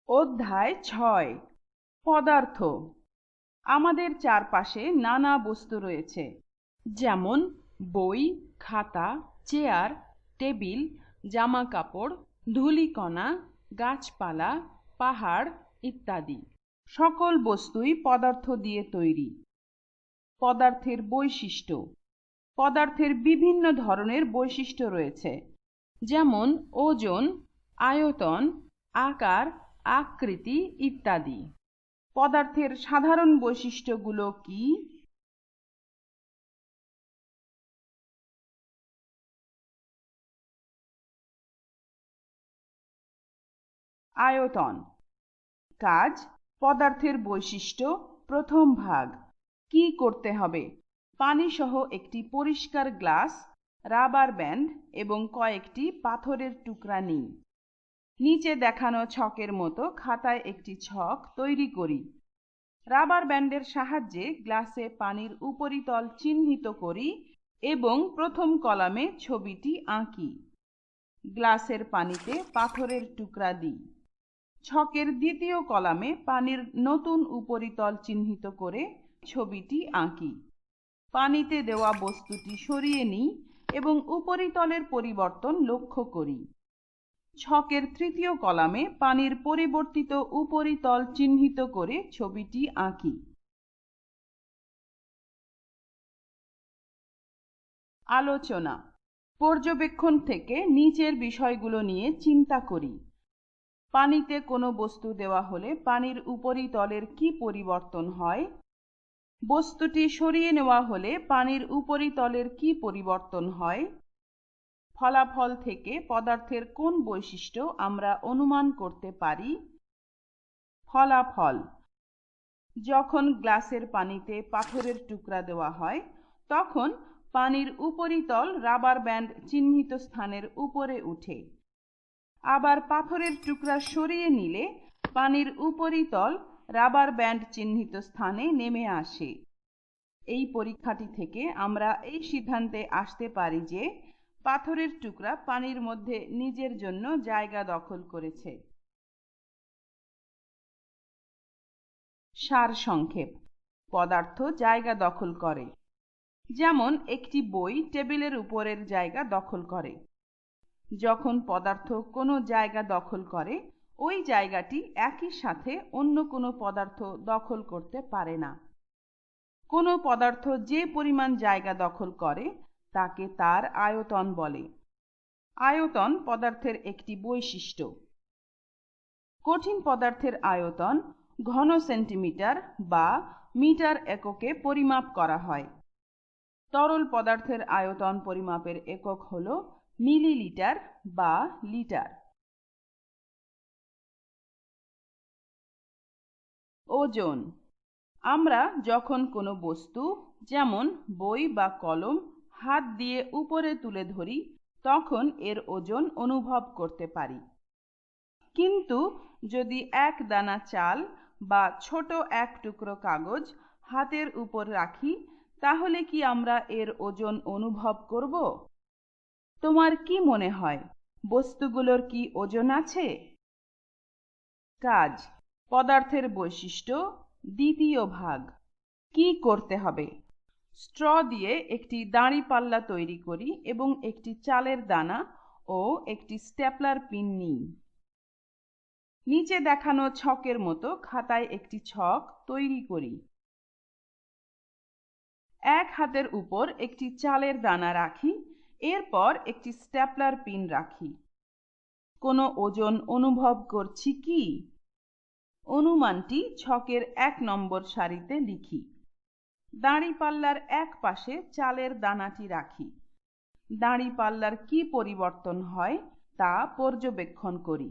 অধ্যায় ৬ পদার্থ। আমাদের চারপাশে নানা বস্তু রয়েছে, যেমন বই, খাতা, চেয়ার, টেবিল, জামা কাপড়, ধূলিকণা, গাছপালা, পাহাড় ইত্যাদি। সকল বস্তুই পদার্থ দিয়ে তৈরি। পদার্থের বৈশিষ্ট্য। পদার্থের বিভিন্ন ধরনের বৈশিষ্ট্য রয়েছে, যেমন ওজন, আয়তন, আকার, আকৃতি ইত্যাদি। পদার্থের সাধারণ বৈশিষ্ট্যগুলো কি? আয়তন। কাজ, পদার্থের বৈশিষ্ট্য, প্রথম ভাগ। কি করতে হবে? পানি সহ একটি পরিষ্কার গ্লাস, রাবার ব্যান্ড এবং কয়েকটি পাথরের টুকরা নিই। নিচে দেখানো ছকের মতো খাতায় একটি ছক তৈরি করি। রাবার ব্যান্ডের সাহায্যে গ্লাসে পানির উপরিতল চিহ্নিত করি এবং প্রথম কলামে ছবিটি আঁকি। গ্লাসের পানিতে পাথরের টুকরা দিই। ছকের দ্বিতীয় কলামে পানির নতুন উপরিতল চিহ্নিত করে ছবিটি আঁকি। পানিতে দেওয়া বস্তুটি সরিয়ে নিই এবং উপরিতলের পরিবর্তন লক্ষ্য করি। ছকের তৃতীয় কলামে পানির পরিবর্তিত উপরিতল চিহ্নিত করে ছবিটি আঁকি। আলোচনা। পর্যবেক্ষণ থেকে নিচের বিষয়গুলো নিয়ে চিন্তা করি। পানিতে কোনো বস্তু দেওয়া হলে পানির উপরিতলের কি পরিবর্তন হয়? বস্তুটি সরিয়ে নেওয়া হলে পানির উপরিতলের কি পরিবর্তন হয়? ফলাফল থেকে পদার্থের কোন বৈশিষ্ট্য আমরা অনুমান করতে পারি? ফলাফল: যখন গ্লাসের পানিতে পাথরের টুকরা দেওয়া হয়, তখন পানির উপরিতল রাবার ব্যান্ড চিহ্নিত স্থানের উপরে উঠে। আবার পাথরের টুকরা সরিয়ে নিলে পানির উপরিতল রাবার ব্যান্ড চিহ্নিত স্থানে নেমে আসে। এই পরীক্ষাটি থেকে আমরা এই সিদ্ধান্তে আসতে পারি যে পাথরের টুকরা পানির মধ্যে নিজের জন্য জায়গা দখল করেছে। সারসংক্ষেপ: পদার্থ জায়গা দখল করে। যেমন একটি বই টেবিলের উপরের জায়গা দখল করে। যখন পদার্থ কোনো জায়গা দখল করে, ওই জায়গাটি একই সাথে অন্য কোনো পদার্থ দখল করতে পারে না। কোনো পদার্থ যে পরিমাণ জায়গা দখল করে তাকে তার আয়তন বলে। আয়তন পদার্থের একটি বৈশিষ্ট্য। কঠিন পদার্থের আয়তন ঘন সেন্টিমিটার বা মিটার এককে পরিমাপ করা হয়। তরল পদার্থের আয়তন পরিমাপের একক হল মিলিলিটার বা লিটার। ওজন। আমরা যখন কোনো বস্তু, যেমন বই বা কলম, হাত দিয়ে উপরে তুলে ধরি, তখন এর ওজন অনুভব করতে পারি। কিন্তু যদি এক দানা চাল বা ছোট এক টুকরো কাগজ হাতের উপর রাখি, তাহলে কি আমরা এর ওজন অনুভব করব? তোমার কি মনে হয়, বস্তুগুলোর কি ওজন আছে? কাজ, পদার্থের বৈশিষ্ট্য, দ্বিতীয় ভাগ। কি করতে হবে? স্ট্র দিয়ে একটি দাঁড়িপাল্লা তৈরি করি এবং একটি চালের দানা ও একটি স্টেপলার পিন নিই। নিচে দেখানো ছকের মতো খাতায় একটি ছক তৈরি করি। এক হাতের উপর একটি চালের দানা রাখি, এরপর একটি স্টেপলার পিন রাখি। কোনো ওজন অনুভব করছি কি? অনুমানটি ছকের ১ নম্বর সারিতে লিখি। দাঁড়িপাল্লার এক পাশে চালের দানাটি রাখি। দাঁড়িপাল্লার কি পরিবর্তন হয় তা পর্যবেক্ষণ করি।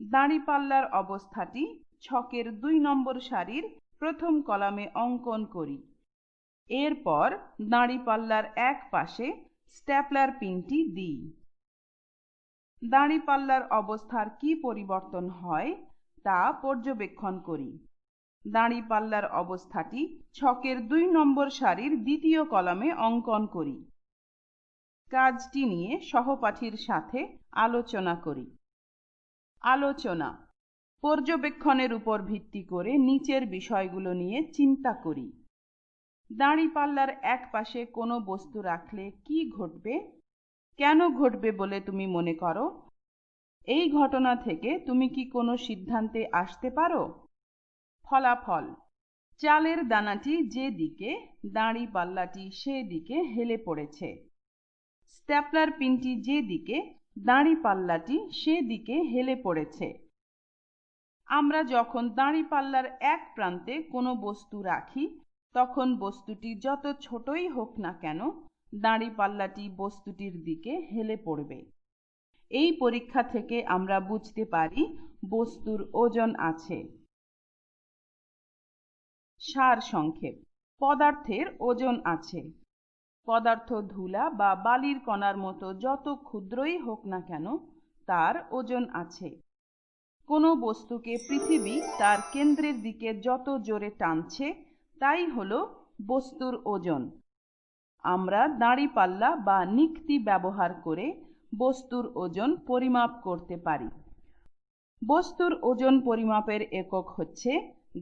দাঁড়িপাল্লার অবস্থাটি ছকের ২ নম্বর সারির প্রথম কলামে অঙ্কন করি। এরপর দাঁড়িপাল্লার এক পাশে স্টেপলার পিনটি দিই। দাঁড়িপাল্লার অবস্থার কি পরিবর্তন হয় তা পর্যবেক্ষণ করি। দাঁড়িপাল্লার অবস্থাটি ছকের ২ নম্বর সারির দ্বিতীয় কলামে অঙ্কন করি। কাজটি নিয়ে সহপাঠীর সাথে আলোচনা করি। আলোচনা। পর্যবেক্ষণের উপর ভিত্তি করে নিচের বিষয়গুলো নিয়ে চিন্তা করি। দাঁড়িপাল্লার এক পাশে কোনো বস্তু রাখলে কি ঘটবে? কেন ঘটবে বলে তুমি মনে করো? এই ঘটনা থেকে তুমি কি কোনো সিদ্ধান্তে আসতে পারো? ফলাফল: চালের দানাটি যে দিকে, দাঁড়িপাল্লাটি সেদিকে হেলে পড়েছে। স্ট্যাপলার পিনটি যে দিকে, দাঁড়িপাল্লাটি সেদিকে হেলে পড়েছে। আমরা যখন দাঁড়িপাল্লার এক প্রান্তে কোনো বস্তু রাখি, তখন বস্তুটি যত ছোটই হোক না কেন, দাঁড়িপাল্লাটি বস্তুটির দিকে হেলে পড়বে। এই পরীক্ষা থেকে আমরা বুঝতে পারি বস্তুর ওজন আছে। সার সংক্ষেপ: পদার্থের ওজন আছে। পদার্থ ধুলা বা বালির কণার মতো যত ক্ষুদ্রই হোক না কেন, তার ওজন আছে। কোনো বস্তুকে পৃথিবী তার কেন্দ্রের দিকে যত জোরে টানছে, তাই হলো বস্তুর ওজন। আমরা দাঁড়িপাল্লা বা নিক্তি ব্যবহার করে বস্তুর ওজন পরিমাপ করতে পারি। বস্তুর ওজন পরিমাপের একক হচ্ছে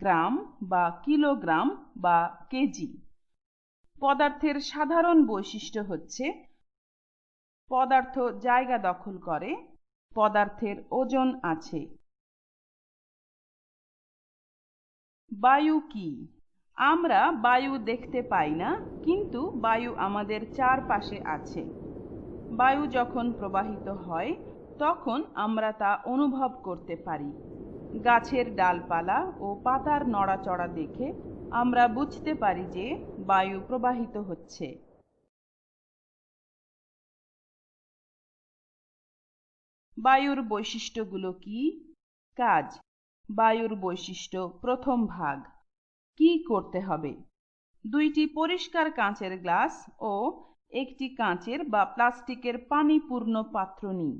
গ্রাম বা কিলোগ্রাম বা কেজি। পদার্থের সাধারণ বৈশিষ্ট্য হচ্ছে: পদার্থ জায়গা দখল করে, পদার্থের ওজন আছে। বায়ু কি? আমরা বায়ু দেখতে পাই না, কিন্তু বায়ু আমাদের চারপাশে আছে। বায়ু যখন প্রবাহিত হয়, তখন আমরা তা অনুভব করতে পারি। গাছের ডালপালা ও পাতার নড়াচড়া দেখে আমরা বুঝতে পারি যে বায়ু প্রবাহিত হচ্ছে। বায়ুর বৈশিষ্ট্যগুলো কি? কাজ: বায়ুর বৈশিষ্ট্য প্রথম ভাগ। কি করতে হবে? দুইটি পরিষ্কার কাঁচের গ্লাস ও একটি কাঁচের বা প্লাস্টিকের পানিপূর্ণ পাত্র নিই।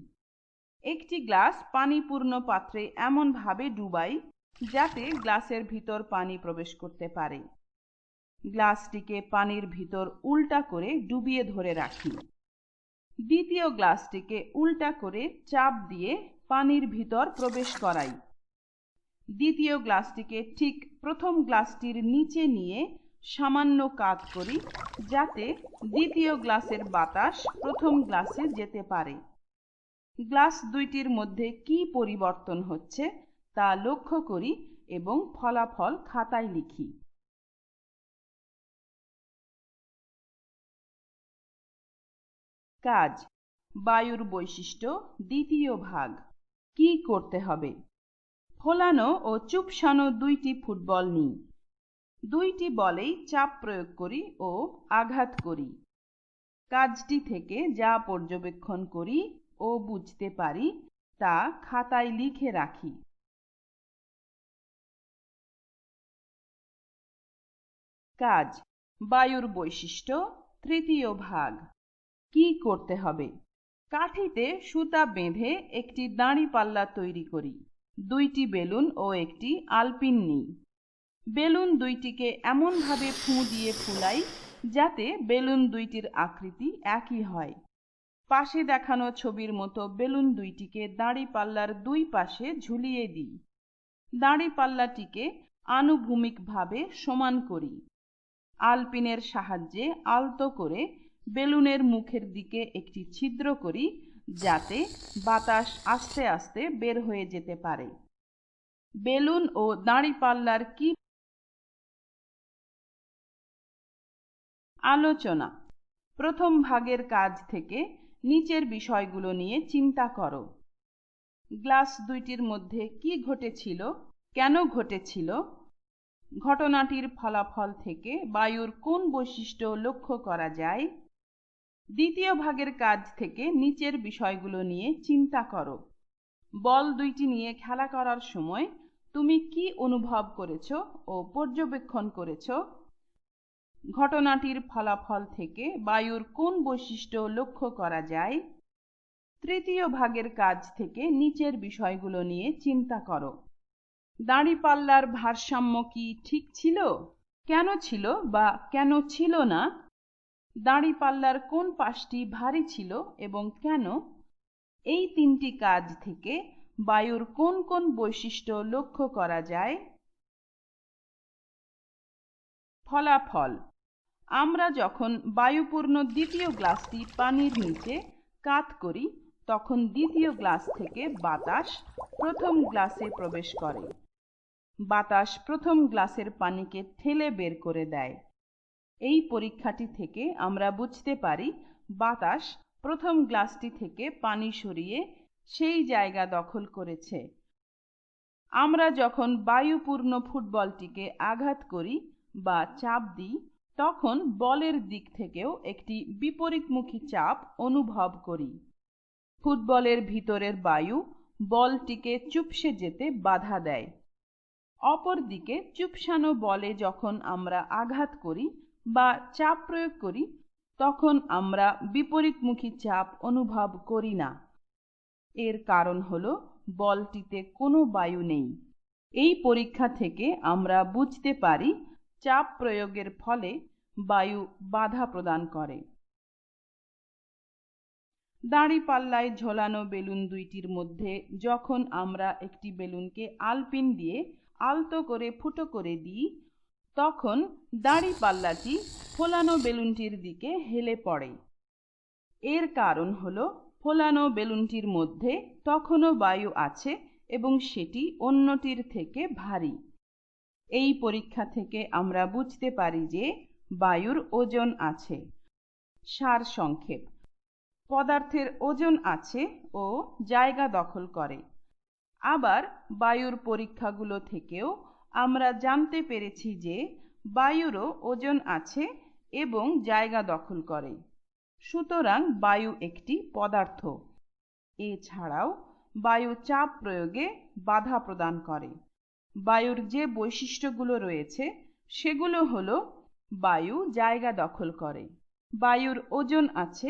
একটি গ্লাস পানিপূর্ণ পাত্রে এমনভাবে ডুবাই যাতে গ্লাসের ভিতর পানি প্রবেশ করতে পারে। গ্লাসটিকে পানির ভিতর উল্টা করে ডুবিয়ে ধরে রাখি। দ্বিতীয় গ্লাসটিকে উল্টা করে চাপ দিয়ে পানির ভিতর প্রবেশ করাই। দ্বিতীয় গ্লাসটিকে ঠিক প্রথম গ্লাসটির নিচে নিয়ে সামান্য কাত করি, যাতে দ্বিতীয় গ্লাসের বাতাস প্রথম গ্লাসে যেতে পারে। গ্লাস দুইটির মধ্যে কি পরিবর্তন হচ্ছে তা লক্ষ্য করি এবং ফলাফল খাতায় লিখি। কাজ: বায়ুর বৈশিষ্ট্য দ্বিতীয় ভাগ। কি করতে হবে? ফোলানো ও চুপসানো দুইটি ফুটবল নিই। দুইটি বলেই চাপ প্রয়োগ করি ও আঘাত করি। কাজটি থেকে যা পর্যবেক্ষণ করি ও বুঝতে পারি তা খাতায় লিখে রাখি। কাজ: বায়ুর বৈশিষ্ট্য তৃতীয় ভাগ। কি করতে হবে? কাঠিতে সুতা বেঁধে একটি দাঁড়িপাল্লা তৈরি করি। দুইটি বেলুন ও একটি আলপিন নিই। বেলুন দুইটিকে এমনভাবে ফুঁ দিয়ে ফুলাই যাতে বেলুন দুইটির আকৃতি একই হয়। পাশে দেখানো ছবির মতো বেলুন দুইটিকে দাঁড়িপাল্লার দুই পাশে ঝুলিয়ে দিই। দাঁড়িপাল্লাটিকে আনুভূমিকভাবে সমান করি। আলপিনের সাহায্যে আলতো করে বেলুনের মুখের দিকে একটি ছিদ্র করি, যাতে বাতাস আস্তে আস্তে বের হয়ে যেতে পারে। বেলুন ও দাঁড়িপাল্লার কি আলোচনা: প্রথম ভাগের কাজ থেকে নিচের বিষয়গুলো নিয়ে চিন্তা করো। গ্লাস দুইটির মধ্যে কি ঘটেছিল, কেন ঘটেছিল? ঘটনাটির ফলাফল থেকে বায়ুর কোন বৈশিষ্ট্য লক্ষ্য করা যায়? দ্বিতীয় ভাগের কাজ থেকে নিচের বিষয়গুলো নিয়ে চিন্তা করো। বল দুইটি নিয়ে খেলা করার সময় তুমি কি অনুভব করেছ ও পর্যবেক্ষণ করেছ? ঘটনাটির ফলাফল থেকে বায়ুর কোন বৈশিষ্ট্য লক্ষ্য করা যায়? তৃতীয় ভাগের কাজ থেকে নিচের বিষয়গুলো নিয়ে চিন্তা করো। দাঁড়িপাল্লার ভারসাম্য কি ঠিক ছিল? কেন ছিল বা কেন ছিল না? দাঁড়িপাল্লার কোন পাশটি ভারী ছিল এবং কেন? এই তিনটি কাজ থেকে বায়ুর কোন কোন বৈশিষ্ট্য লক্ষ্য করা যায়? ফলাফল: আমরা যখন বায়ুপূর্ণ দ্বিতীয় গ্লাসটি পানির নিচে কাত করি তখন দ্বিতীয় গ্লাস থেকে বাতাস প্রথম গ্লাসে প্রবেশ করে। বাতাস প্রথম গ্লাসের পানিকে ঠেলে বের করে দেয়। এই পরীক্ষাটি থেকে আমরা বুঝতে পারি বাতাস প্রথম গ্লাসটি থেকে পানি সরিয়ে সেই জায়গা দখল করেছে। আমরা যখন বায়ুপূর্ণ ফুটবলটিকে আঘাত করি বা চাপ দিই তখন বলের দিক থেকেও একটি বিপরীতমুখী চাপ অনুভব করি। ফুটবলের ভিতরের বায়ু বলটিকে চুপসে যেতে বাধা দেয়। অপরদিকে চুপসানো বলে যখন আমরা আঘাত করি বা চাপ প্রয়োগ করি তখন আমরা বিপরীতমুখী চাপ অনুভব করি না। এর কারণ হলো বলটিতে কোনো বায়ু নেই। এই পরীক্ষা থেকে আমরা বুঝতে পারি চাপ প্রয়োগের ফলে বায়ু বাধা প্রদান করে। দাঁড়িপাল্লায় ঝোলানো বেলুন দুইটির মধ্যে যখন আমরা একটি বেলুনকে আলপিন দিয়ে আলতো করে ফুটো করে দিই তখন দাঁড়িপাল্লাটি ফোলানো বেলুনটির দিকে হেলে পড়ে। এর কারণ হলো ফোলানো বেলুনটির মধ্যে তখনও বায়ু আছে এবং সেটি অন্যটির থেকে ভারী। এই পরীক্ষা থেকে আমরা বুঝতে পারি যে বায়ুর ওজন আছে। সারসংক্ষেপ: পদার্থের ওজন আছে ও জায়গা দখল করে। আবার বায়ুর পরীক্ষাগুলো থেকেও আমরা জানতে পেরেছি যে বায়ুরও ওজন আছে এবং জায়গা দখল করে। সুতরাং বায়ু একটি পদার্থ। এছাড়াও বায়ু চাপ প্রয়োগে বাধা প্রদান করে। বায়ুর যে বৈশিষ্ট্যগুলো রয়েছে সেগুলো হলো: বায়ু জায়গা দখল করে, বায়ুর ওজন আছে,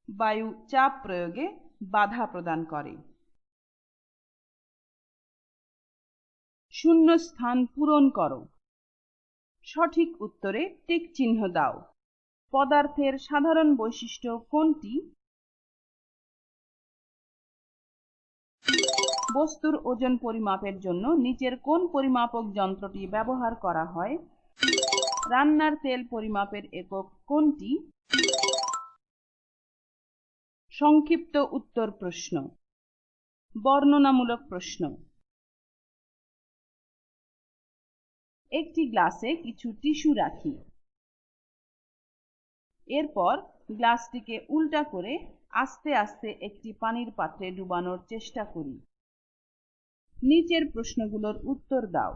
বায়ু চাপ প্রয়োগে বাধা প্রদান করে। শূন্যস্থান পূরণ করো। সঠিক উত্তরে টিক চিহ্ন দাও। পদার্থের সাধারণ বৈশিষ্ট্য কোনটি? বস্তুর ওজন পরিমাপের জন্য নিচের কোন পরিমাপক যন্ত্রটি ব্যবহার করা হয়? রান্নার তেল পরিমাপের একক কোনটি? সংক্ষিপ্ত উত্তর প্রশ্ন। বর্ণনামূলক প্রশ্ন। একটি গ্লাসে কিছু টিস্যু রাখি। এরপর গ্লাসটিকে উল্টা করে আস্তে আস্তে একটি পানির পাত্রে ডুবানোর চেষ্টা করি। নিচের প্রশ্নগুলোর উত্তর দাও।